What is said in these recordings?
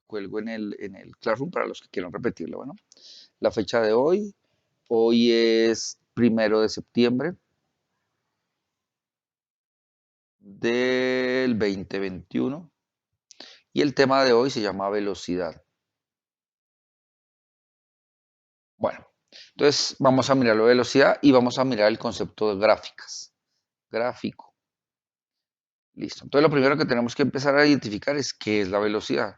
cuelgo en el Classroom para los que quieran repetirlo. Bueno, la fecha de hoy es 1 de septiembre del 2021 y el tema de hoy se llama velocidad. Bueno, entonces vamos a mirar la velocidad y vamos a mirar el concepto de gráficas. Gráfico. Listo. Entonces lo primero que tenemos que empezar a identificar es qué es la velocidad.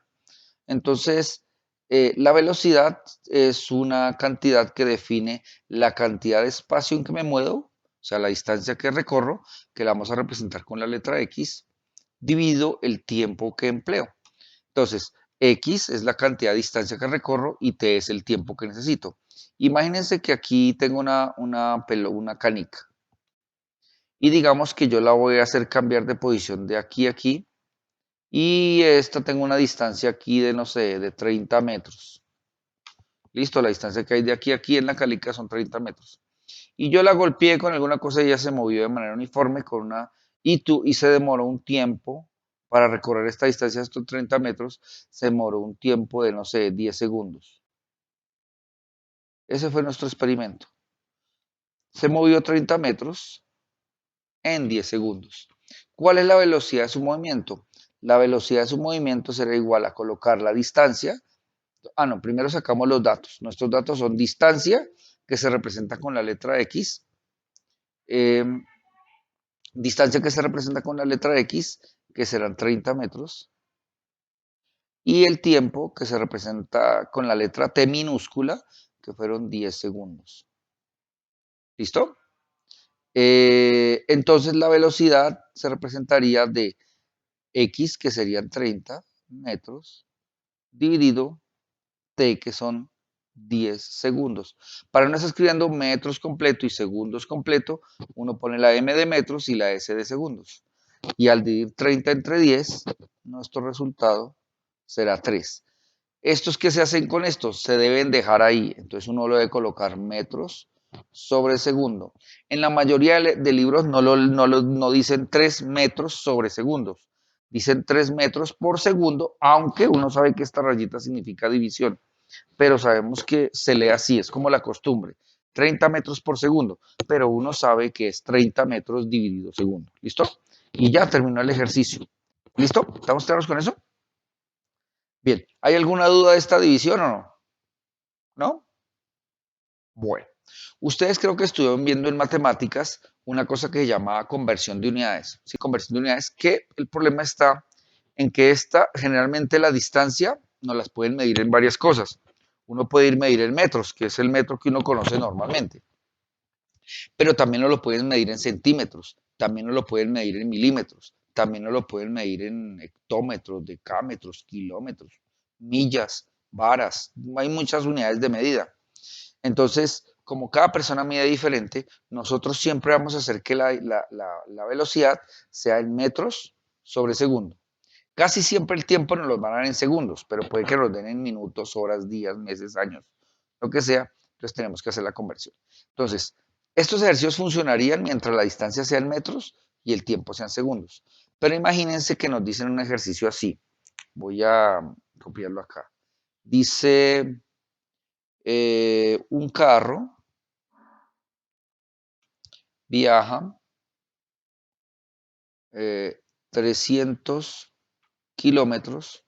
Entonces, la velocidad es una cantidad que define la cantidad de espacio en que me muevo, o sea, la distancia que recorro, que la vamos a representar con la letra X, dividido el tiempo que empleo. Entonces, X es la cantidad de distancia que recorro y T es el tiempo que necesito. Imagínense que aquí tengo una canica y digamos que yo la voy a hacer cambiar de posición de aquí a aquí y esta tengo una distancia aquí de, no sé, de 30 metros. Listo, la distancia que hay de aquí a aquí en la canica son 30 metros. Y yo la golpeé con alguna cosa y ella se movió de manera uniforme y se demoró un tiempo para recorrer esta distancia de estos 30 metros, se demoró un tiempo de, no sé, 10 segundos. Ese fue nuestro experimento. Se movió 30 metros en 10 segundos. ¿Cuál es la velocidad de su movimiento? La velocidad de su movimiento será igual a colocar la distancia. No, primero sacamos los datos. Nuestros datos son distancia, que se representa con la letra X, eh, distancia que se representa con la letra X, que serán 30 metros, y el tiempo, que se representa con la letra T minúscula, que fueron 10 segundos. ¿Listo? Entonces la velocidad se representaría de X, que serían 30 metros, dividido T, que son 10 segundos. Para no estar escribiendo metros completo y segundos completo, uno pone la M de metros y la S de segundos. Y al dividir 30 entre 10, nuestro resultado será 3. ¿Estos qué se hacen con estos? Se deben dejar ahí. Entonces uno lo debe colocar metros sobre segundo. En la mayoría de libros no dicen 3 metros sobre segundos. Dicen 3 metros por segundo, aunque uno sabe que esta rayita significa división. Pero sabemos que se lee así, es como la costumbre. 30 metros por segundo, pero uno sabe que es 30 metros dividido segundo. ¿Listo? Y ya terminó el ejercicio. ¿Listo? ¿Estamos claros con eso? Bien, ¿hay alguna duda de esta división o no? ¿No? Bueno, ustedes creo que estuvieron viendo en matemáticas una cosa que se llama conversión de unidades. Sí, conversión de unidades, que el problema está en que generalmente la distancia no las pueden medir en varias cosas. Uno puede ir medir en metros, que es el metro que uno conoce normalmente, pero también no lo pueden medir en centímetros, también no lo pueden medir en milímetros, también no lo pueden medir en hectómetros, decámetros, kilómetros, millas, varas. Hay muchas unidades de medida. Entonces, como cada persona mide diferente, nosotros siempre vamos a hacer que la velocidad sea en metros sobre segundo. Casi siempre el tiempo nos lo van a dar en segundos, pero puede que nos den en minutos, horas, días, meses, años, lo que sea. Entonces tenemos que hacer la conversión. Entonces, estos ejercicios funcionarían mientras la distancia sea en metros y el tiempo sea en segundos. Pero imagínense que nos dicen un ejercicio así. Voy a copiarlo acá. Dice un carro viaja 300 kilómetros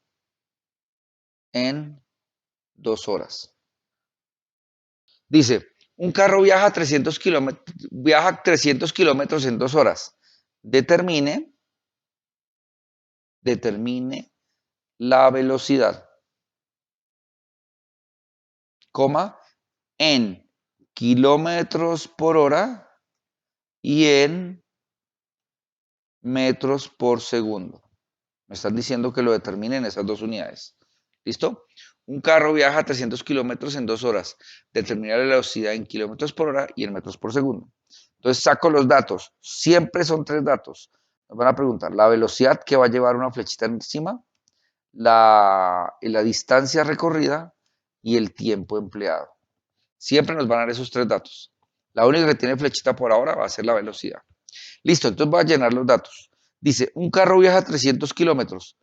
en 2 horas. Dice, un carro viaja 300 kilómetros en 2 horas. Determine la velocidad, coma, en kilómetros por hora y en metros por segundo. Me están diciendo que lo determine en esas dos unidades. ¿Listo? Un carro viaja 300 kilómetros en 2 horas. Determina la velocidad en kilómetros por hora y en metros por segundo. Entonces saco los datos. Siempre son 3 datos. Nos van a preguntar la velocidad que va a llevar una flechita encima, la distancia recorrida y el tiempo empleado. Siempre nos van a dar esos 3 datos. La única que tiene flechita por ahora va a ser la velocidad. Listo, entonces voy a llenar los datos. Dice, un carro viaja 300 kilómetros.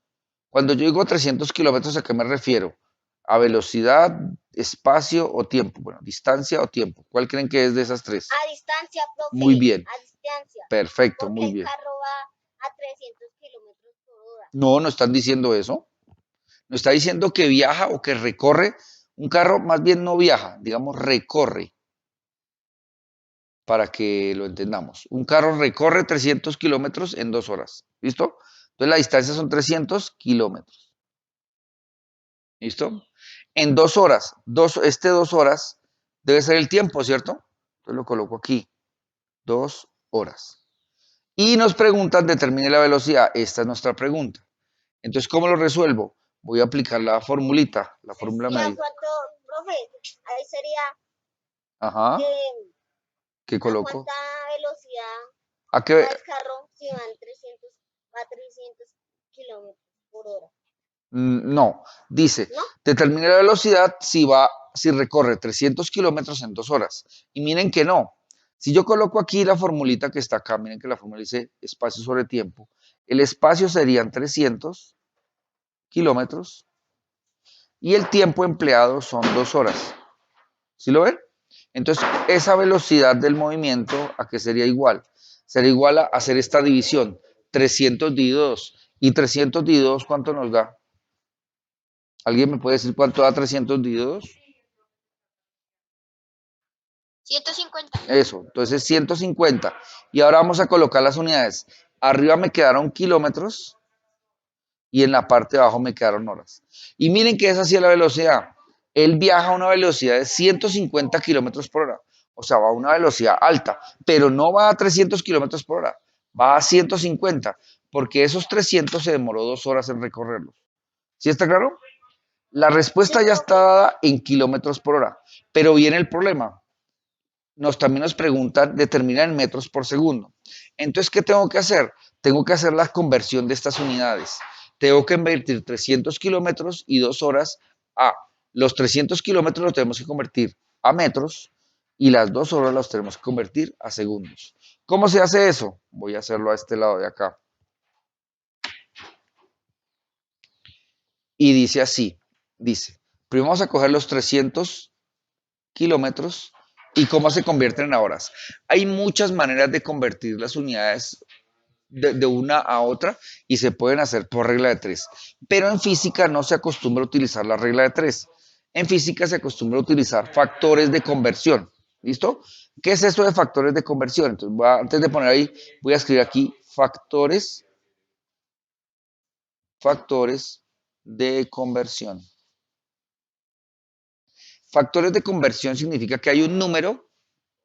Cuando yo digo 300 kilómetros, ¿a qué me refiero? ¿A velocidad, espacio o tiempo? Bueno, distancia o tiempo. ¿Cuál creen que es de esas tres? A distancia, Muy profe, bien, a distancia. perfecto, Porque muy el bien. carro va a 300 kilómetros por hora. No, no están diciendo eso. No está diciendo que viaja o que recorre. Un carro más bien no viaja, digamos recorre, para que lo entendamos. Un carro recorre 300 kilómetros en 2 horas. ¿Listo? Entonces la distancia son 300 kilómetros. ¿Listo? En 2 horas, este 2 horas debe ser el tiempo, ¿cierto? Entonces lo coloco aquí, 2 horas. Y nos preguntan, determine la velocidad. Esta es nuestra pregunta. Entonces, ¿cómo lo resuelvo? Voy a aplicar la formulita, la fórmula ¿Y a medida. cuánto, profe? Ahí sería Ajá, que ¿qué a coloco? cuánta velocidad ¿A qué? va el carro si van 300, va a 300 kilómetros por hora. No, dice, ¿No? determine la velocidad si recorre 300 kilómetros en 2 horas. Y miren que no. Si yo coloco aquí la formulita que está acá, miren que la fórmula dice espacio sobre tiempo. El espacio serían 300 kilómetros y el tiempo empleado son 2 horas. ¿Sí lo ven? Entonces, esa velocidad del movimiento, ¿a qué sería igual? Sería igual a hacer esta división, 300 dividido 2. ¿Y 300 dividido 2 cuánto nos da? ¿Alguien me puede decir cuánto da 300 dividido 2? 150. Eso, entonces 150. Y ahora vamos a colocar las unidades. Arriba me quedaron kilómetros y en la parte de abajo me quedaron horas. Y miren que es así la velocidad. Él viaja a una velocidad de 150 kilómetros por hora. O sea, va a una velocidad alta, pero no va a 300 kilómetros por hora. Va a 150, porque esos 300 se demoró 2 horas en recorrerlos. ¿Sí está claro? La Sí, respuesta ya está profe. dada en kilómetros por hora, pero viene el problema. También nos preguntan, determina en metros por segundo. Entonces, ¿qué tengo que hacer? Tengo que hacer la conversión de estas unidades. Tengo que invertir 300 kilómetros y 2 horas a los 300 kilómetros los tenemos que convertir a metros y las 2 horas los tenemos que convertir a segundos. ¿Cómo se hace eso? Voy a hacerlo a este lado de acá. Y dice así, dice, primero vamos a coger los 300 kilómetros y cómo se convierten en horas. Hay muchas maneras de convertir las unidades de una a otra y se pueden hacer por regla de tres. Pero en física no se acostumbra a utilizar la regla de tres. En física se acostumbra a utilizar factores de conversión. ¿Listo? ¿Qué es eso de factores de conversión? Entonces, antes de poner ahí, voy a escribir aquí factores de conversión. Factores de conversión significa que hay un número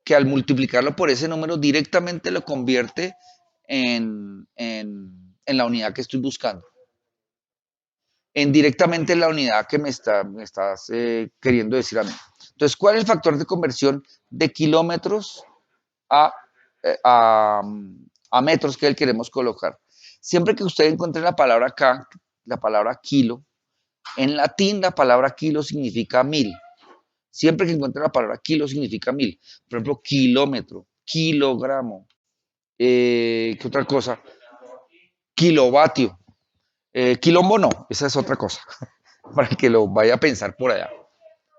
que al multiplicarlo por ese número directamente lo convierte en la unidad que estoy buscando. En directamente la unidad que me estás queriendo decir a mí. Entonces, ¿cuál es el factor de conversión de kilómetros a, a metros que queremos colocar? Siempre que usted encuentre la palabra acá, la palabra kilo, en latín la palabra kilo significa 1000. Siempre que encuentre la palabra kilo significa 1000. Por ejemplo, kilómetro, kilogramo. ¿Qué otra cosa? Kilovatio. Quilombo no, esa es otra cosa, para que lo vaya a pensar por allá.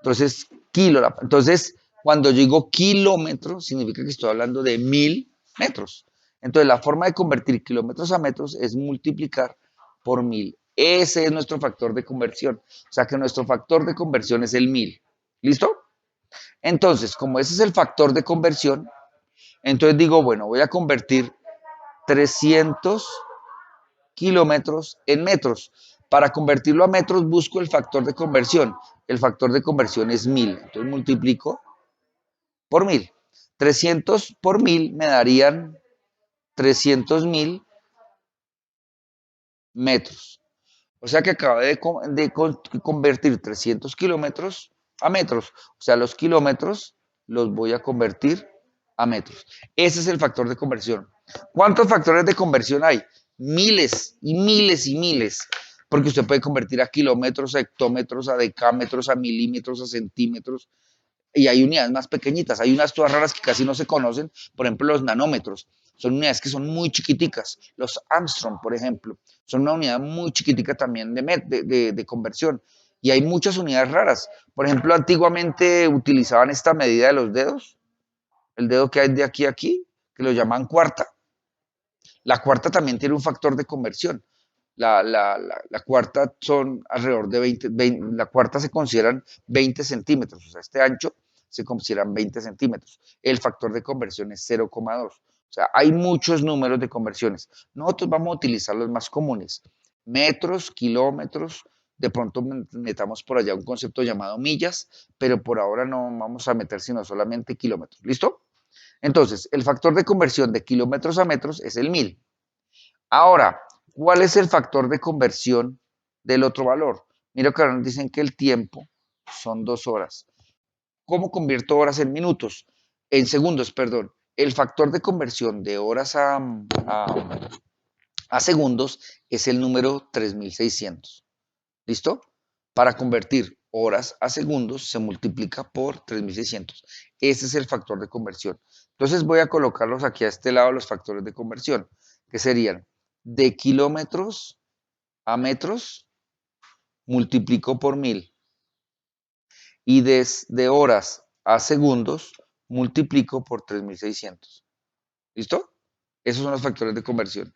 Entonces, entonces, cuando yo digo kilómetro, significa que estoy hablando de 1000 metros. Entonces, la forma de convertir kilómetros a metros es multiplicar por 1000. Ese es nuestro factor de conversión. O sea que nuestro factor de conversión es el 1000. ¿Listo? Entonces, como ese es el factor de conversión, entonces digo, bueno, voy a convertir 300 kilómetros en metros. Para convertirlo a metros busco el factor de conversión. El factor de conversión es 1000. Entonces multiplico por 1000. 300 por 1000 me darían 300.000 metros. O sea que acabé de convertir 300 kilómetros a metros. O sea, los kilómetros los voy a convertir a metros. Ese es el factor de conversión. ¿Cuántos factores de conversión hay? Miles y miles y miles. Porque usted puede convertir a kilómetros, a hectómetros, a decámetros, a milímetros, a centímetros. Y hay unidades más pequeñitas. Hay unas todas raras que casi no se conocen. Por ejemplo, los nanómetros. son unidades que son muy chiquiticas. Los Armstrong, por ejemplo, son una unidad muy chiquitica también de conversión. Y hay muchas unidades raras. Por ejemplo, antiguamente utilizaban esta medida de los dedos, el dedo que hay de aquí a aquí, que lo llaman cuarta. La cuarta también tiene un factor de conversión. La cuarta son alrededor de 20, la cuarta se consideran 20 centímetros, o sea, este ancho se consideran 20 centímetros. El factor de conversión es 0,2. O sea, hay muchos números de conversiones. Nosotros vamos a utilizar los más comunes. Metros, kilómetros, de pronto metamos por allá un concepto llamado millas, pero por ahora no vamos a meter sino solamente kilómetros. ¿Listo? Entonces, el factor de conversión de kilómetros a metros es el 1000. Ahora, ¿cuál es el factor de conversión del otro valor? Mira que ahora nos dicen que el tiempo son 2 horas. ¿Cómo convierto horas en minutos? En segundos, perdón. El factor de conversión de horas a segundos es el número 3600. ¿Listo? Para convertir horas a segundos se multiplica por 3600. Ese es el factor de conversión. Entonces voy a colocarlos aquí a este lado los factores de conversión, que serían de kilómetros a metros, multiplico por 1000. Y de horas a segundos, multiplico por 3600. ¿Listo? Esos son los factores de conversión.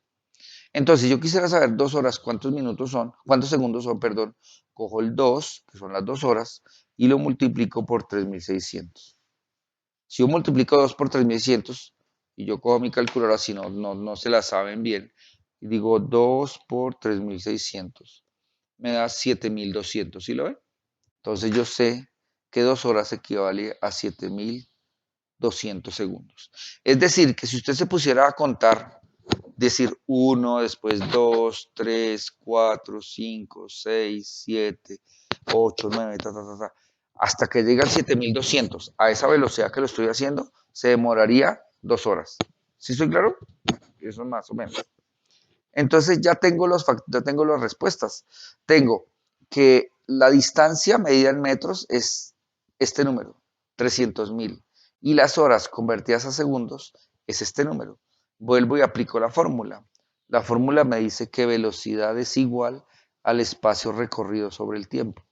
Entonces, si yo quisiera saber 2 horas, cuántos minutos son, cuántos segundos son, perdón, cojo el 2, que son las 2 horas, y lo multiplico por 3600. Si yo multiplico 2 por 3600, y yo cojo mi calculadora, si no se la saben bien, y digo 2 por 3600, me da 7200, ¿sí lo ven? Entonces yo sé que 2 horas equivale a 7200 segundos. Es decir, que si usted se pusiera a contar, decir 1, después 2, 3, 4, 5, 6, 7, 8, 9, hasta que llegue al 7200, a esa velocidad que lo estoy haciendo, se demoraría 2 horas. ¿Sí estoy claro? Eso más o menos. Entonces ya tengo las respuestas. Tengo que la distancia medida en metros es este número, 300.000. Y las horas convertidas a segundos es este número. Vuelvo y aplico la fórmula. La fórmula me dice que velocidad es igual al espacio recorrido sobre el tiempo.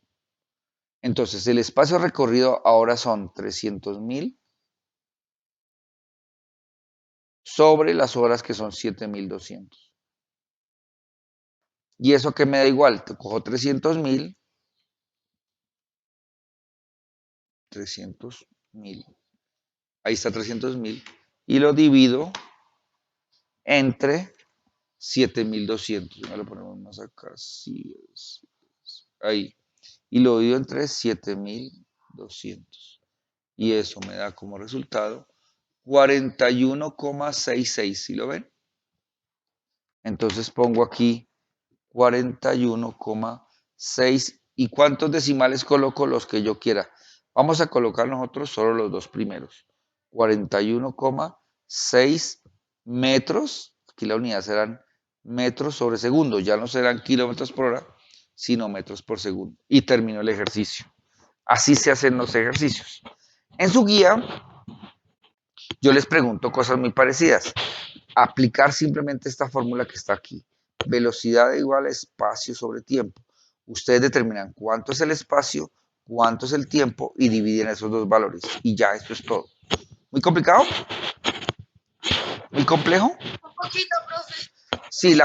Entonces, el espacio recorrido ahora son 300.000 sobre las horas que son 7200. ¿Y eso que me da igual? Te cojo 300.000, 300.000, ahí está 300.000, y lo divido entre 7200. Ya lo ponemos más acá, sí, ahí. Y lo divido entre 7200. Y eso me da como resultado 41,66. ¿Sí lo ven? Entonces pongo aquí 41,6. ¿Y cuántos decimales coloco? Los que yo quiera. Vamos a colocar nosotros solo los dos primeros. 41,6 metros. Aquí la unidad serán metros sobre segundo. Ya no serán kilómetros por hora, sino metros por segundo. Y termino el ejercicio. Así se hacen los ejercicios. En su guía, yo les pregunto cosas muy parecidas. Aplicar simplemente esta fórmula que está aquí. Velocidad igual a espacio sobre tiempo. Ustedes determinan cuánto es el espacio, cuánto es el tiempo y dividen esos dos valores. Y ya, esto es todo. ¿Muy complicado? ¿Muy complejo? Un poquito, profe. Sí,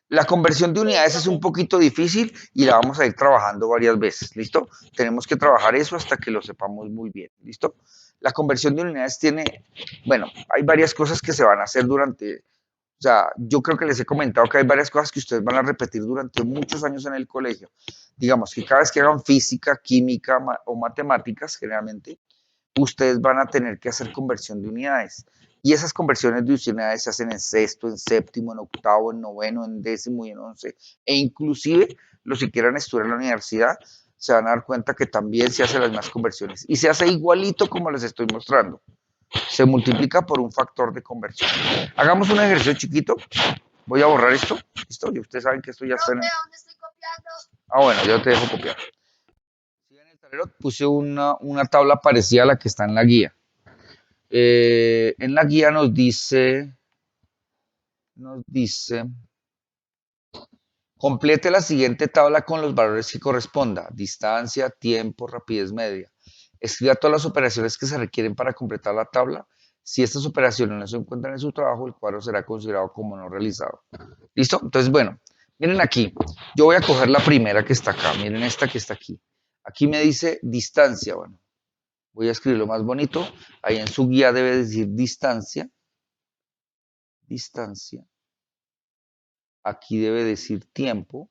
la conversión de unidades es un poquito difícil y la vamos a ir trabajando varias veces, ¿listo? Tenemos que trabajar eso hasta que lo sepamos muy bien, ¿listo? La conversión de unidades tiene, bueno, hay varias cosas que se van a hacer durante, o sea, yo creo que les he comentado que hay varias cosas que ustedes van a repetir durante muchos años en el colegio. Digamos que cada vez que hagan física, química o matemáticas, generalmente, ustedes van a tener que hacer conversión de unidades. Y esas conversiones de unidades se hacen en sexto, en séptimo, en octavo, en noveno, en décimo y en 11. E inclusive los que quieran estudiar en la universidad se van a dar cuenta que también se hacen las mismas conversiones. Y se hace igualito como les estoy mostrando. Se multiplica por un factor de conversión. Hagamos un ejercicio chiquito. Voy a borrar esto. ¿Listo? Y ustedes saben que esto ya está en... ¿Dónde estoy copiando? Ah, bueno, yo te dejo copiar. En el tablero puse una tabla parecida a la que está en la guía. En la guía nos dice nos dice, complete la siguiente tabla con los valores que corresponda, distancia, tiempo, rapidez media. Escriba todas las operaciones que se requieren para completar la tabla. Si estas operaciones no se encuentran en su trabajo, el cuadro será considerado como no realizado. ¿Listo? Entonces, bueno, miren aquí. Yo voy a coger la primera que está acá. Miren esta que está aquí. Aquí me dice distancia. Bueno, voy a escribirlo más bonito. Ahí en su guía debe decir distancia. Distancia. Aquí debe decir tiempo.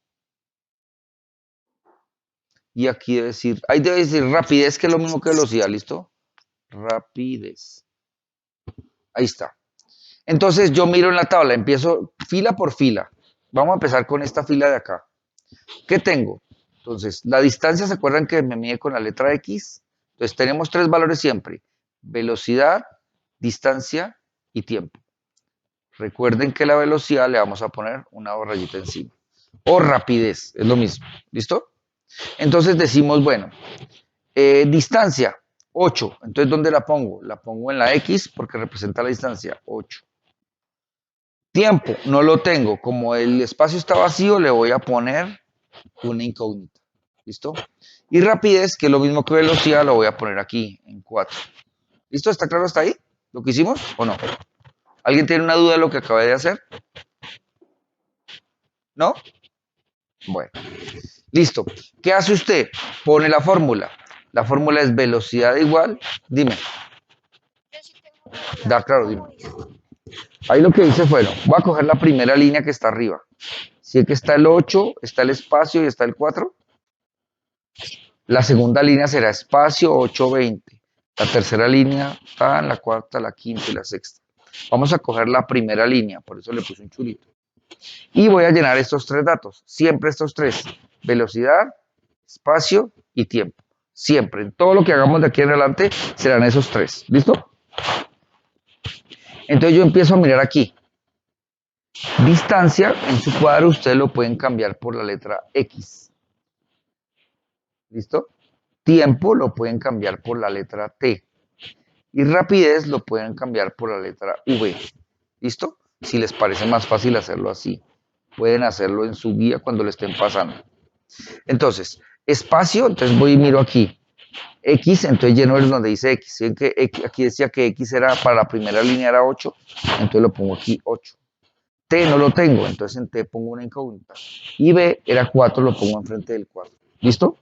Y aquí debe decir, ahí debe decir rapidez, que es lo mismo que velocidad, ¿listo? Rapidez. Ahí está. Entonces yo miro en la tabla, empiezo fila por fila. Vamos a empezar con esta fila de acá. ¿Qué tengo? Entonces, la distancia, ¿se acuerdan que me mide con la letra X? Entonces tenemos tres valores siempre. Velocidad, distancia y tiempo. Recuerden que la velocidad le vamos a poner una rayita encima. O rapidez, es lo mismo. ¿Listo? Entonces decimos, bueno, distancia, 8. Entonces, ¿dónde la pongo? La pongo en la X porque representa la distancia, 8. Tiempo, no lo tengo. Como el espacio está vacío, le voy a poner una incógnita. ¿Listo? Y rapidez, que es lo mismo que velocidad, lo voy a poner aquí en 4. ¿Listo? ¿Está claro hasta ahí? ¿Lo que hicimos o no? ¿Alguien tiene una duda de lo que acabé de hacer? ¿No? Bueno, listo. ¿Qué hace usted? Pone la fórmula. La fórmula es velocidad igual. Dime. Yo sí tengo una duda. Da claro, dime. ¿Cómo hice? Ahí lo que hice fue, voy a coger la primera línea que está arriba. Si es que está el 8, está el espacio y está el 4. La segunda línea será espacio 8, 20. La tercera línea está en la cuarta, la quinta y la sexta. Vamos a coger la primera línea, por eso le puse un chulito. Y voy a llenar estos tres datos, siempre estos tres, velocidad, espacio y tiempo. Siempre, en todo lo que hagamos de aquí en adelante serán esos tres. ¿Listo? Entonces yo empiezo a mirar aquí. Distancia, en su cuadro ustedes lo pueden cambiar por la letra X. ¿Listo? Tiempo lo pueden cambiar por la letra T. Y rapidez lo pueden cambiar por la letra V. ¿Listo? Si les parece más fácil hacerlo así. Pueden hacerlo en su guía cuando le estén pasando. Entonces, espacio, entonces voy y miro aquí. X, entonces lleno el donde dice X. ¿Sí? Aquí decía que X era para la primera línea era 8, entonces lo pongo aquí 8. T no lo tengo, entonces en T pongo una incógnita. Y B era 4, lo pongo enfrente del 4. ¿Listo?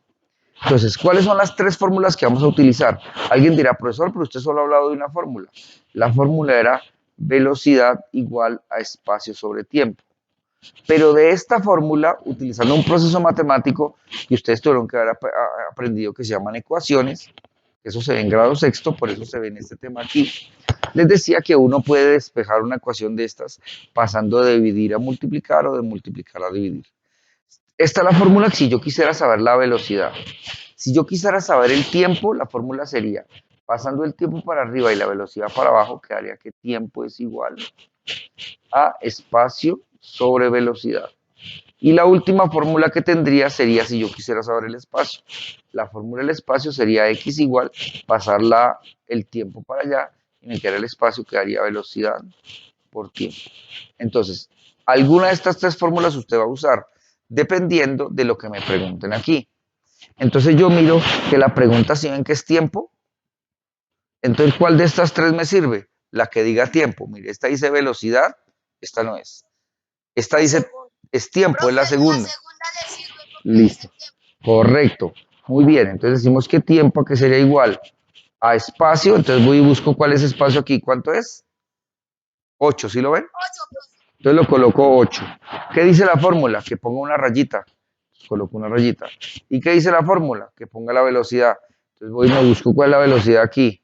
Entonces, ¿cuáles son las tres fórmulas que vamos a utilizar? Alguien dirá, profesor, pero usted solo ha hablado de una fórmula. La fórmula era velocidad igual a espacio sobre tiempo. Pero de esta fórmula, utilizando un proceso matemático que ustedes tuvieron que haber aprendido que se llaman ecuaciones, eso se ve en grado sexto, por eso se ve en este tema aquí. Les decía que uno puede despejar una ecuación de estas pasando de dividir a multiplicar o de multiplicar a dividir. Esta es la fórmula si yo quisiera saber la velocidad. Si yo quisiera saber el tiempo, la fórmula sería pasando el tiempo para arriba y la velocidad para abajo, quedaría que tiempo es igual a espacio sobre velocidad. Y la última fórmula que tendría sería si yo quisiera saber el espacio. La fórmula del espacio sería x igual, pasar el tiempo para allá y me quedaría el espacio, quedaría velocidad por tiempo. Entonces, alguna de estas tres fórmulas usted va a usar dependiendo de lo que me pregunten aquí. Entonces yo miro que la pregunta, si ven que es tiempo, entonces ¿cuál de estas tres me sirve? La que diga tiempo. Mire, esta dice velocidad, esta no es. Esta La dice segunda. es tiempo, es la Profe, la segunda. segunda le sirve porque dice Listo. tiempo. Correcto. Muy bien. Entonces decimos que tiempo que sería igual a espacio. Entonces voy y busco cuál es espacio aquí. ¿Cuánto es? 8. ¿Sí lo ven? 8, profe. Entonces lo coloco 8. ¿Qué dice la fórmula? Que ponga una rayita. Coloco una rayita. ¿Y qué dice la fórmula? Que ponga la velocidad. Entonces voy y me busco cuál es la velocidad aquí.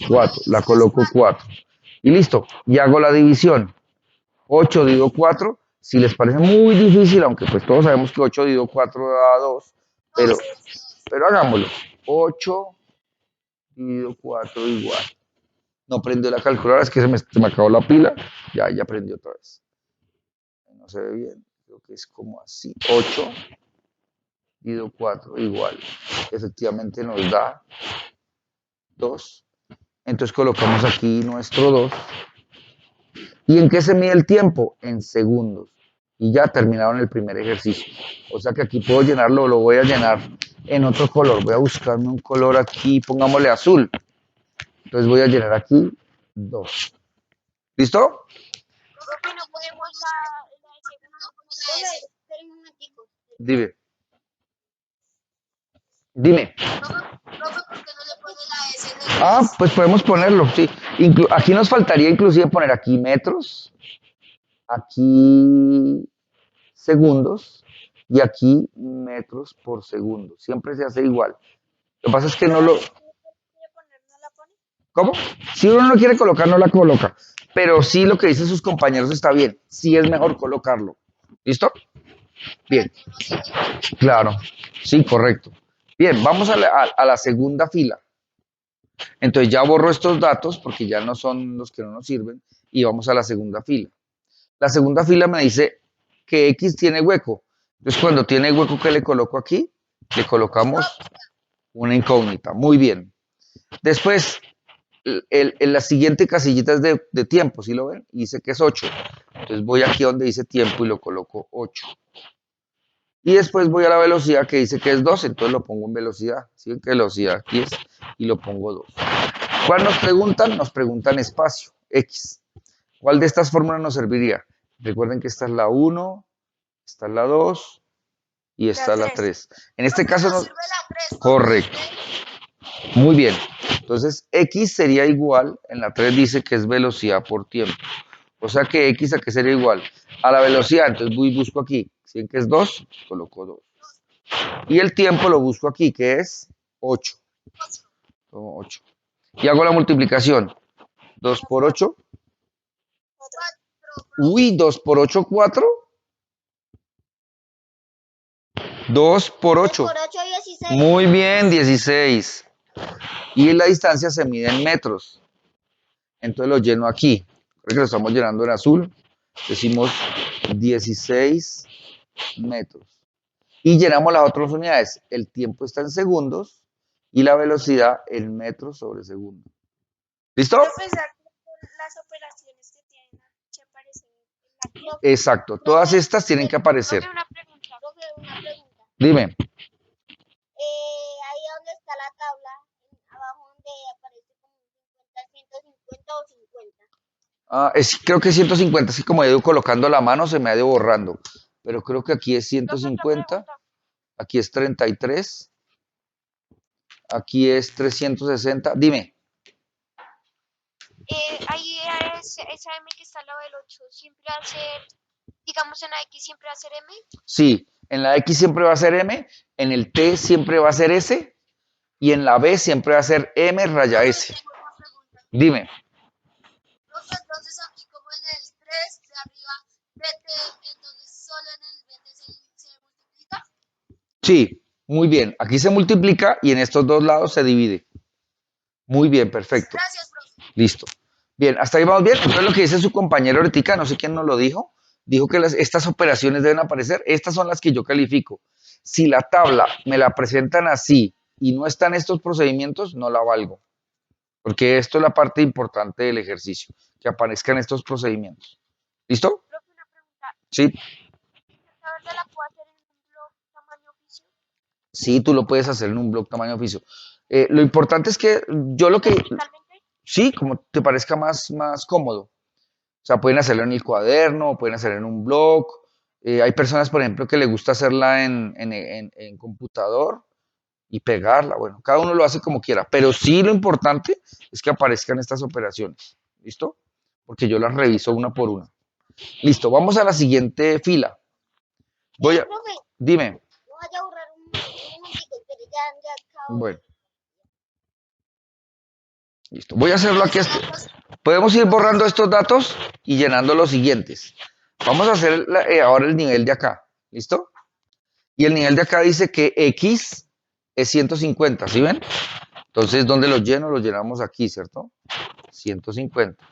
4, profe. 4. La Esa es coloco 4. 4. Y listo. Y hago la división. 8 dividido 4. Si les parece muy difícil, aunque pues todos sabemos que 8 dividido 4 da 2, pero, 2, profe. 2. pero hagámoslo. 8 dividido 4 igual. No prendió la calculadora, es que se me acabó la pila. Ya prendió otra vez. No se ve bien. Creo que es como así. 8 dividido 4 igual. Efectivamente nos da 2. Entonces colocamos aquí nuestro 2. ¿Y en qué se mide el tiempo? En segundos. Y ya terminaron el primer ejercicio. O sea que aquí puedo llenarlo, lo voy a llenar en otro color. Voy a buscarme un color aquí, pongámosle azul. Entonces voy a llenar aquí 2. ¿Listo? Profe, ¿no podemos la de segundo como la de ese? Espera un momentico. Dime. Dime. Profe, ¿por qué no le pone la S en el Ah, 3? pues podemos ponerlo, sí. Aquí nos faltaría inclusive poner aquí metros, aquí segundos y aquí metros por segundo. Siempre se hace igual. Lo que pasa es que no lo... Si quiere poner, ¿no la pone? ¿Cómo? Si uno no quiere colocar, no la coloca. Pero sí lo que dicen sus compañeros está bien. Sí es mejor colocarlo. ¿Listo? Para Bien. que uno siga igual. Claro. Sí, correcto. Bien, vamos a la segunda fila. Entonces ya borro estos datos porque ya no son los que no nos sirven y vamos a la segunda fila. La segunda fila me dice que X tiene hueco. Entonces cuando tiene hueco, ¿qué le coloco aquí? Le colocamos una incógnita. Muy bien. Después, la siguiente casillita es de tiempo, ¿sí lo ven? Y dice que es 8. Entonces voy aquí donde dice tiempo y lo coloco 8. Y después voy a la velocidad que dice que es 2, entonces lo pongo en velocidad. ¿Sí? ¿Qué velocidad aquí es? Y lo pongo 2. ¿Cuál nos preguntan? Nos preguntan espacio, X. ¿Cuál de estas fórmulas nos serviría? Recuerden que esta es la 1, esta es la 2 y esta La es la 3. 3. En este Profe, caso nos nos... sirve la 3 porque es Correcto. de... Muy bien. Entonces, X sería igual, en la 3 dice que es velocidad por tiempo. O sea que X a qué sería igual? A la velocidad. Entonces voy y busco aquí. Si ven que es 2, coloco 2. Y el tiempo lo busco aquí, que es 8. 8. Y hago la multiplicación. 2 por 8. 4. Uy, 2 por 8, 4. 2 por 2 8. por 8, 16. Muy bien, 16. Y la distancia se mide en metros. Entonces lo lleno aquí. Creo que lo estamos llenando en azul. Decimos 16 metros. Y llenamos las otras unidades. El tiempo está en segundos y la velocidad en metros sobre segundo. ¿Listo? Profe, las operaciones que tienen que aparecer en la guía. Exacto. Todas estas tienen que aparecer. Profe, una pregunta. Profe, una pregunta. Dime. Ahí donde está la tabla, abajo donde aparece como 50, 150 o 50. Creo que es 150. Así como he ido colocando la mano, se me ha ido borrando. Pero creo que aquí es Profe, otra 150. pregunta. Aquí es 33. Aquí es 360. Dime. Ahí esa M que está al lado del 8, siempre va a ser, digamos en la X siempre va a ser M. Sí, en la X siempre va a ser M, en el T siempre va a ser S y en la B siempre va a ser M raya Profe, S. tengo una pregunta. Dime. Profe, entonces aquí como en el 3 de arriba, BT, entonces solo en el BT se multiplica. Sí, muy bien. Aquí se multiplica y en estos dos lados se divide. Muy bien, perfecto. Gracias, profe. Listo. Bien, hasta ahí vamos bien. Entonces lo que dice su compañero ahorita, no sé quién nos lo dijo, dijo que estas operaciones deben aparecer. Estas son las que yo califico. Si la tabla me la presentan así y no están estos procedimientos, no la valgo. Porque esto es la parte importante del ejercicio, que aparezcan estos procedimientos. ¿Listo? Profe, una pregunta. Sí, ¿Esta verde la puedo hacer en un blog tamaño oficio? sí, tú lo puedes hacer en un blog tamaño oficio. Lo importante es que yo lo que, ¿Verticalmente? sí, como te parezca más cómodo. O sea, pueden hacerlo en el cuaderno, pueden hacerlo en un blog. Hay personas, por ejemplo, que le gusta hacerla en computador y pegarla. Bueno, cada uno lo hace como quiera, pero sí lo importante es que aparezcan estas operaciones. ¿Listo? Porque yo las reviso una por una. Listo, vamos a la siguiente fila. Profe, Dime. no vaya a borrar un momentico, pero ya acabo. Bueno, listo. Voy a hacerlo aquí. Entonces, una cosa, Podemos ir borrando estos datos y llenando los siguientes. Vamos a hacer ahora el nivel de acá. ¿Listo? Y el nivel de acá dice que X es 150, ¿sí ven? Entonces, ¿dónde los lleno? Los llenamos aquí, ¿cierto? 150.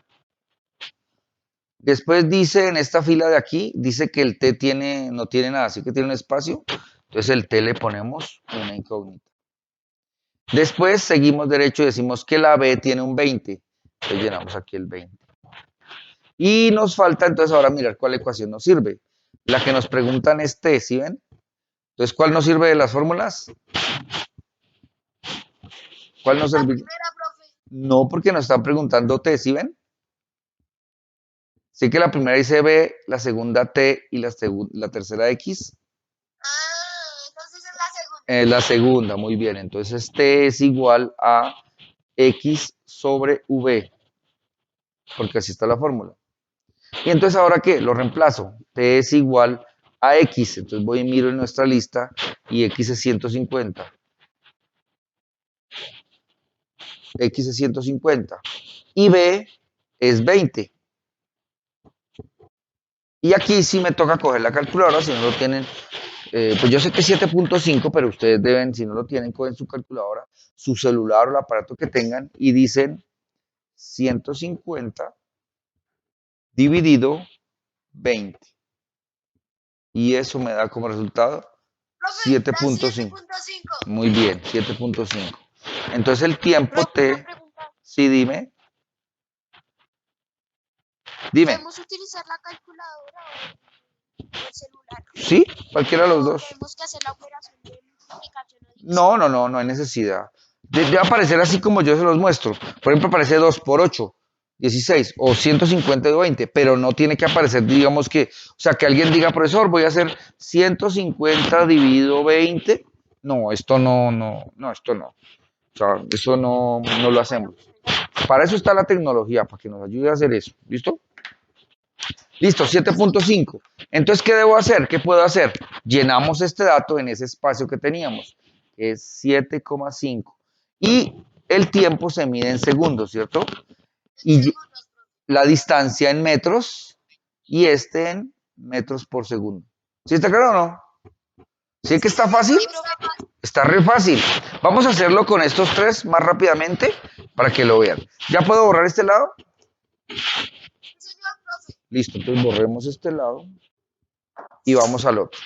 Después dice en esta fila de aquí, dice que el T no tiene nada, así que tiene un espacio. Entonces el T le ponemos una incógnita. Después seguimos derecho y decimos que la B tiene un 20. Entonces llenamos aquí el 20. Y nos falta entonces ahora mirar cuál ecuación nos sirve. La que nos preguntan es t, ¿sí ven? Entonces, ¿cuál nos sirve de las fórmulas? ¿Cuál nos La sirve? primera, profe. No, porque nos están preguntando t, ¿sí ven? Sí que la primera dice b, la segunda t y la tercera x. Entonces es la segunda. Es la segunda, muy bien. Entonces t es igual a x sobre v, porque así está la fórmula. Y entonces, ¿ahora qué? Lo reemplazo. T es igual a X. Entonces voy y miro en nuestra lista y X es 150. X es 150. Y B es 20. Y aquí sí me toca coger la calculadora, si no lo tienen, pues yo sé que es 7.5, pero ustedes deben, si no lo tienen, cogen su calculadora, su celular o el aparato que tengan y dicen 150 dividido 20. Y eso me da como resultado Profe, da 7.5. 7.5. Muy bien, 7.5. Entonces el tiempo Profe, una T, pregunta. sí, dime, ¿Debemos utilizar la calculadora o el celular? sí, cualquiera de los ¿O dos. tenemos que hacer la operación de multiplicación o división? No hay necesidad. Debe aparecer así como yo se los muestro. Por ejemplo, aparece 2 por 8, 16 o 150 y 20, pero no tiene que aparecer, digamos que, o sea, que alguien diga, profesor, voy a hacer 150 dividido 20. No, esto no, esto no. O sea, eso no lo Bueno, hacemos. profe, gracias. Para eso está la tecnología, para que nos ayude a hacer eso. ¿Listo? Listo, Listo. 7.5. Entonces, ¿qué debo hacer? ¿Qué puedo hacer? Llenamos este dato en ese espacio que teníamos, que es 7,5. Y el tiempo se mide en segundos, ¿cierto? En Y segundos, profe. la distancia en metros y este en metros por segundo. ¿Sí está claro o no? ¿Sí que está fácil? Sí, profe. Está re fácil. Vamos a hacerlo con estos tres más rápidamente para que lo vean. ¿Ya puedo borrar este lado? Sí, señor, profe. Listo, entonces borremos este lado y vamos al otro.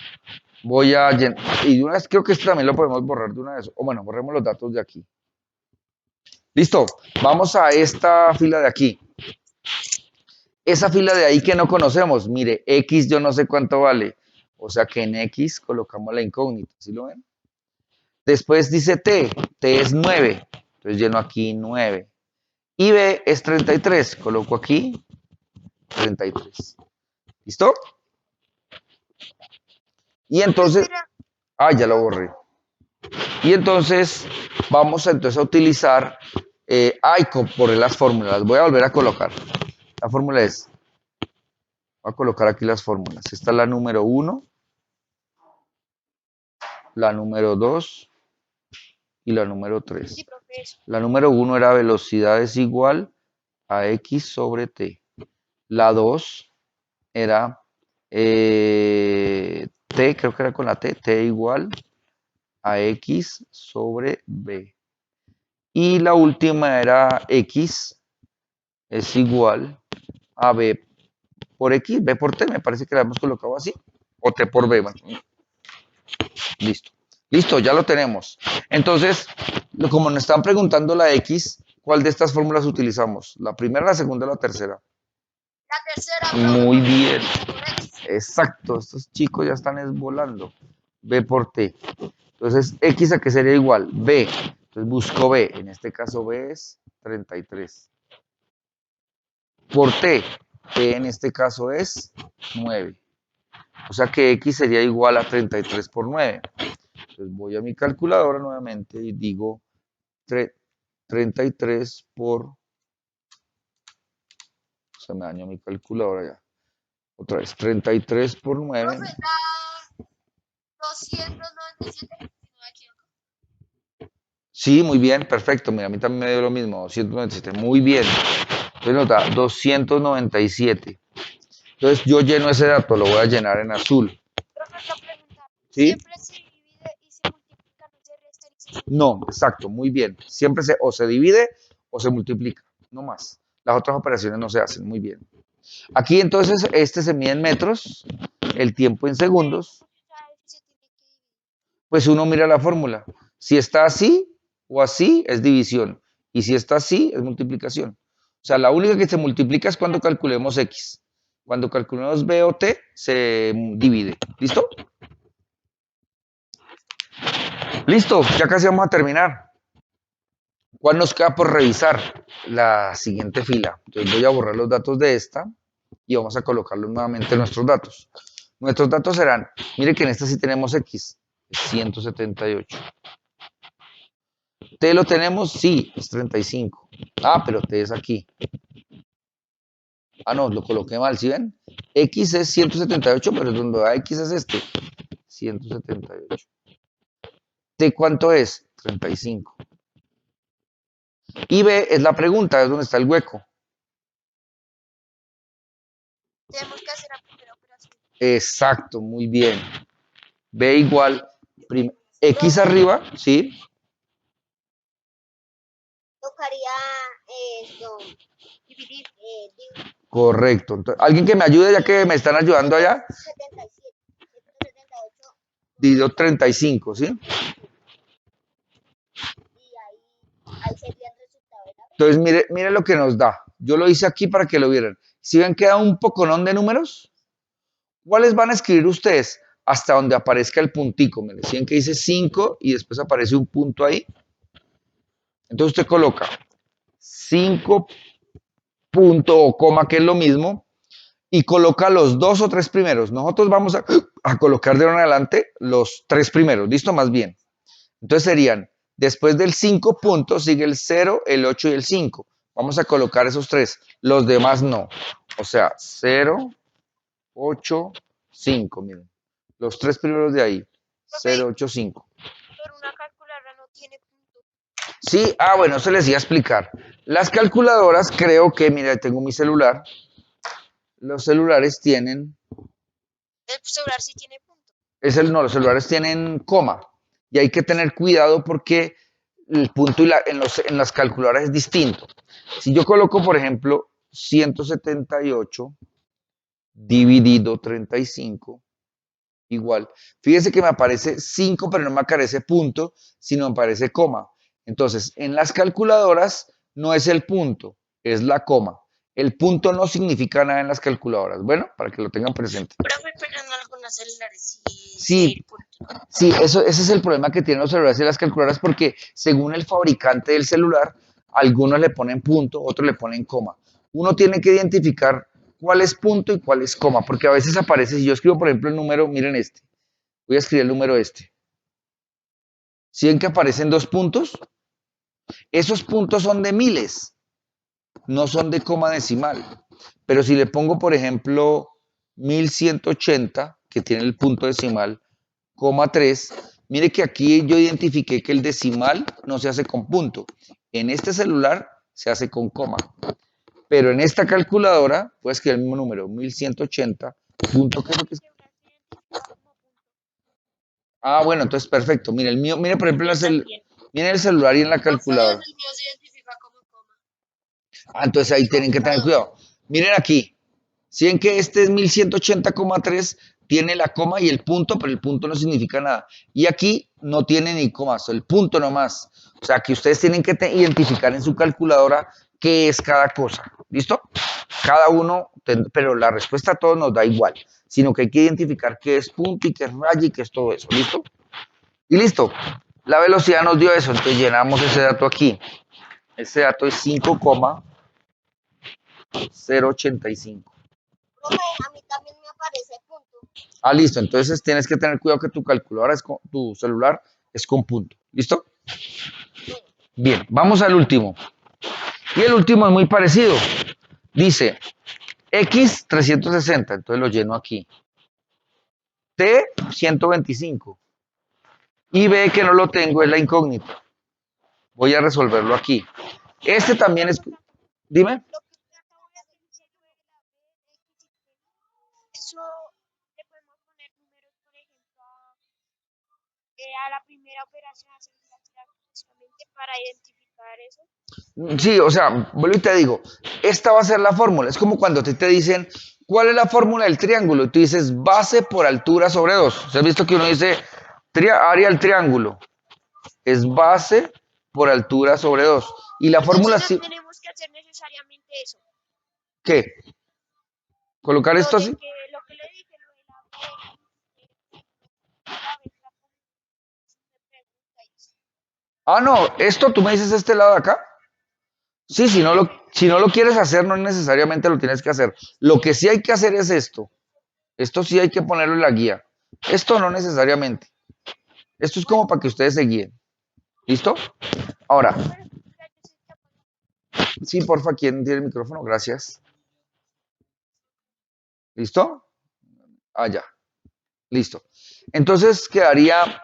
Voy a llenar, y de una vez creo que este también lo podemos borrar de una vez. O bueno, borremos los datos de aquí. Listo, vamos a esta fila de aquí. Esa fila de ahí que no conocemos, mire, X yo no sé cuánto vale. O sea que en X colocamos la incógnita, ¿sí lo ven? Después dice T es 9. Entonces lleno aquí 9. Y B es 33. Coloco aquí 33. ¿Listo? Y Profe, entonces, espera. ya lo borré. Y entonces vamos a, entonces a utilizar, por las fórmulas. Las voy a volver a colocar. La fórmula es, voy a colocar aquí las fórmulas. Esta es la número 1, la número 2 y la número Sí, 3. profe, eso. La número 1 era velocidad es igual a x sobre t. La 2 era t, creo que era con la t igual a x sobre b. Y la última era x es igual a b por x, b por t, me parece que la hemos colocado así, o t por b, bueno, listo. Listo, ya lo tenemos. Entonces, como nos están preguntando la x, ¿cuál de estas fórmulas utilizamos? ¿La primera, la segunda o la tercera? La tercera, profe, Muy porque bien, es B por X. exacto, estos chicos ya están volando. B por t. Entonces, x a qué sería igual? B. Entonces busco B, en este caso B es 33. Por t, t en este caso es 9. O sea que x sería igual a 33 por 9. Entonces voy a mi calculadora nuevamente y digo 33 por... Se me dañó mi calculadora ya. Otra vez, 33 por 9. Profe, da 297, si no me equivoco. Sí, muy bien, perfecto. Mira, a mí también me dio lo mismo, 297. Muy bien. Entonces nos da 297. Entonces yo lleno ese dato, lo voy a llenar en azul. Profe, otra pregunta. ¿Sí? ¿Siempre se divide y se multiplica, no se resta ni se suma? No, exacto, muy bien. Siempre o se divide o se multiplica, no más. Las otras operaciones no se hacen, muy bien. Aquí entonces este se mide en metros, el tiempo en Profe, segundos, ¿cómo se sabe si se tiene que dividir? pues uno mira la fórmula. Si está así o así es división y si está así es multiplicación. O sea, la única que se multiplica es cuando calculemos X. Cuando calculemos B o T, se divide. ¿Listo? Listo, ya casi vamos a terminar. ¿Cuál nos queda por revisar? La siguiente fila. Entonces voy a borrar los datos de esta y vamos a colocarlos nuevamente en nuestros datos. Nuestros datos serán, mire que en esta sí tenemos X, 178. T lo tenemos, sí, es 35. Ah, pero T es aquí. Ah, no, lo coloqué mal, ¿sí ven? X es 178, pero donde va X es este, 178. ¿T cuánto es? 35. Y B es la pregunta, es donde está el hueco. Tenemos que hacer la primera operación. Exacto, muy bien. B igual, X arriba, ¿sí? Tocaría esto, dividir, Correcto. Entonces, ¿alguien que me ayude ya que me están ayudando allá? 77, 178, Dividido 35, ¿sí? y ahí sería el resultado, ¿verdad? Entonces, mire lo que nos da. Yo lo hice aquí para que lo vieran. Si ven, queda un poconón de números. ¿Cuáles van a escribir ustedes? Hasta donde aparezca el puntico. Me decían que dice 5 y después aparece un punto ahí. Entonces usted coloca 5 punto o coma, que es lo mismo, y coloca los dos o tres primeros. Nosotros vamos a colocar de ahora en adelante los tres primeros. ¿Listo? Más bien. Entonces serían, después del 5 puntos, sigue el 0, el 8 y el 5. Vamos a colocar esos tres. Los demás no. O sea, 0, 8, 5. Miren. Los tres primeros de ahí. 0, 8, 5. Pero una calculadora no tiene punto. Sí, bueno, se les iba a explicar. Las calculadoras, creo que, mira, tengo mi celular. Los celulares tienen, El celular sí tiene punto. no, los celulares tienen coma. Y hay que tener cuidado porque el punto en las calculadoras es distinto. Si yo coloco, por ejemplo, 178 dividido 35, igual. Fíjense que me aparece 5, pero no me aparece punto, sino me aparece coma. Entonces, en las calculadoras no es el punto, es la coma. El punto no significa nada en las calculadoras. Bueno, para que lo tengan presente. Profe, pero en algunos celulares sí, Sí, el punto. sí, ese es el problema que tienen los celulares y las calculadoras, porque según el fabricante del celular, algunos le ponen punto, otros le ponen coma. Uno tiene que identificar cuál es punto y cuál es coma, porque a veces aparece, si yo escribo, por ejemplo, el número, miren este, voy a escribir el número este. ¿Sí ven que aparecen dos puntos? Esos puntos son de miles, no son de coma decimal. Pero si le pongo, por ejemplo, 1180, que tiene el punto decimal, coma 3, mire que aquí yo identifiqué que el decimal no se hace con punto. En este celular se hace con coma. Pero en esta calculadora, puedes escribir el mismo número, 1180, punto, ¿qué es lo que es? Bueno, entonces perfecto. Mire el mío, mire por ejemplo, mire el celular y en la calculadora. El mío se identifica como coma. Entonces ahí tienen que tener cuidado. Miren aquí, si ven que este es 1180,3, tiene la coma y el punto, pero el punto no significa nada. Y aquí no tiene ni comas, el punto nomás. O sea que ustedes tienen que identificar en su calculadora qué es cada cosa. ¿Listo? Cada uno, pero la respuesta a todos nos da igual, sino que hay que identificar qué es punto y qué es raya y qué es todo eso. ¿Listo? Y listo. La velocidad nos dio eso, entonces llenamos ese dato aquí. Ese dato es 5,085. Profe, a mí también me aparece punto. Listo. Entonces tienes que tener cuidado que tu calculadora, tu celular es con punto. ¿Listo? Bien, vamos al último. Y el último es muy parecido. Dice X 360, entonces lo lleno aquí. T 125. Y B que no lo tengo es la incógnita. Voy a resolverlo aquí. Este también es... Dime. Lo que usted acabó de hacer fue la B, X, eso le podemos poner números, por ejemplo, a la primera operación, hacer solamente para identificar eso. Sí, o sea, vuelvo y te digo, esta va a ser la fórmula. Es como cuando te dicen, ¿cuál es la fórmula del triángulo? Y tú dices, base por altura sobre 2. ¿Se has visto que uno dice área del triángulo? Es base por altura sobre 2. Y la fórmula, Entonces no tenemos que hacer necesariamente eso. ¿qué? ¿Colocar Lo esto de así? que, lo que le dije, lo de la B, la B, la me pregunta y sí. Ah, no, esto tú me dices este lado de acá. Sí, si no lo quieres hacer, no necesariamente lo tienes que hacer. Lo que sí hay que hacer es esto. Esto sí hay que ponerlo en la guía. Esto no necesariamente. Esto es como Bueno, para que ustedes se guíen. ¿Listo? Ahora, pero mira, yo sé que sí, porfa, ¿quién tiene el micrófono? Gracias. ¿Listo? Ah, ya. Listo. Entonces quedaría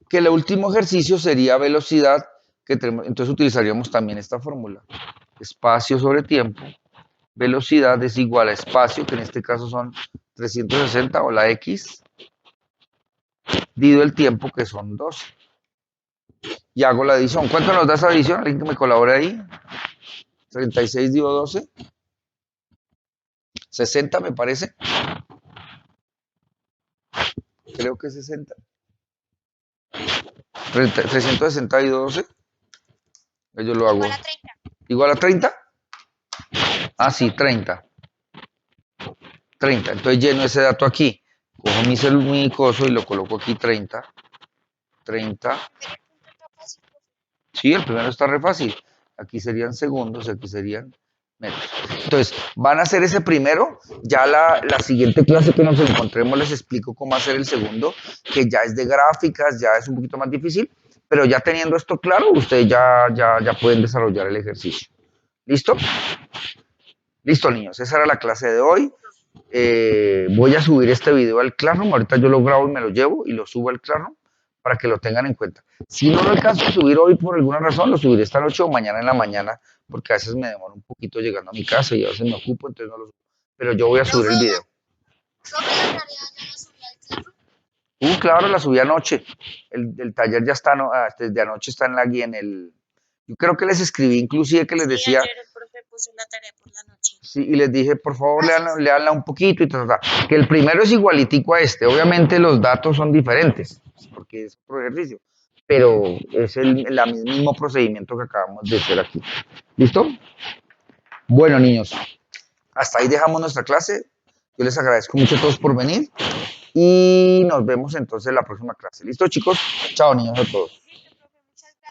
que el último ejercicio sería velocidad, que tenemos, entonces utilizaríamos también esta fórmula. Espacio sobre tiempo, velocidad es igual a espacio, que en este caso son 360 o la X, dividido el tiempo, que son 12. Y hago la adición. ¿Cuánto nos da esa adición? ¿Alguien que me colabore ahí? 36 dividido 12. 60 me parece. Creo que es 60. 360 dividido 12. Yo lo igual hago. a 30. ¿Igual a 30? Ah, Sí, sí, 30. 30. Entonces lleno ese dato aquí. Cojo mi coso y lo coloco aquí 30. 30. el primer punto está fácil, profe. Sí, el primero está re fácil. Aquí serían segundos, aquí serían metros. Entonces, van a hacer ese primero. Ya la siguiente clase que nos encontremos les explico cómo hacer el segundo, que ya es de gráficas, ya es un poquito más difícil. Pero ya teniendo esto claro, ustedes ya pueden desarrollar el ejercicio. ¿Listo? Listo, niños. Esa era la clase de hoy. Voy a subir este video al Classroom. Ahorita yo lo grabo y me lo llevo y lo subo al Classroom para que lo tengan en cuenta. Si no lo alcanzo a subir hoy por alguna razón, lo subiré esta noche o mañana en la mañana, porque a veces me demoro un poquito llegando a mi casa y a veces me ocupo, entonces no lo subo. Pero yo voy a subir el Profe, video. profe, la tarea ya la subí al Classroom. Claro, la subí anoche. El taller ya está, no, desde anoche está en la guía, en el... Yo creo que les escribí inclusive que les Sí, decía, ayer el profe puso la tarea por la noche. sí, y les dije, por favor, Gracias. leanla un poquito y tal, tal, tal. Que el primero es igualitico a este. Obviamente los datos son diferentes, porque es otro ejercicio, pero es el mismo procedimiento que acabamos de hacer aquí. ¿Listo? Bueno, niños, hasta ahí dejamos nuestra clase. Yo les agradezco mucho a todos por venir y nos vemos entonces en la próxima clase. ¿Listo, chicos? Chao, niños, a todos.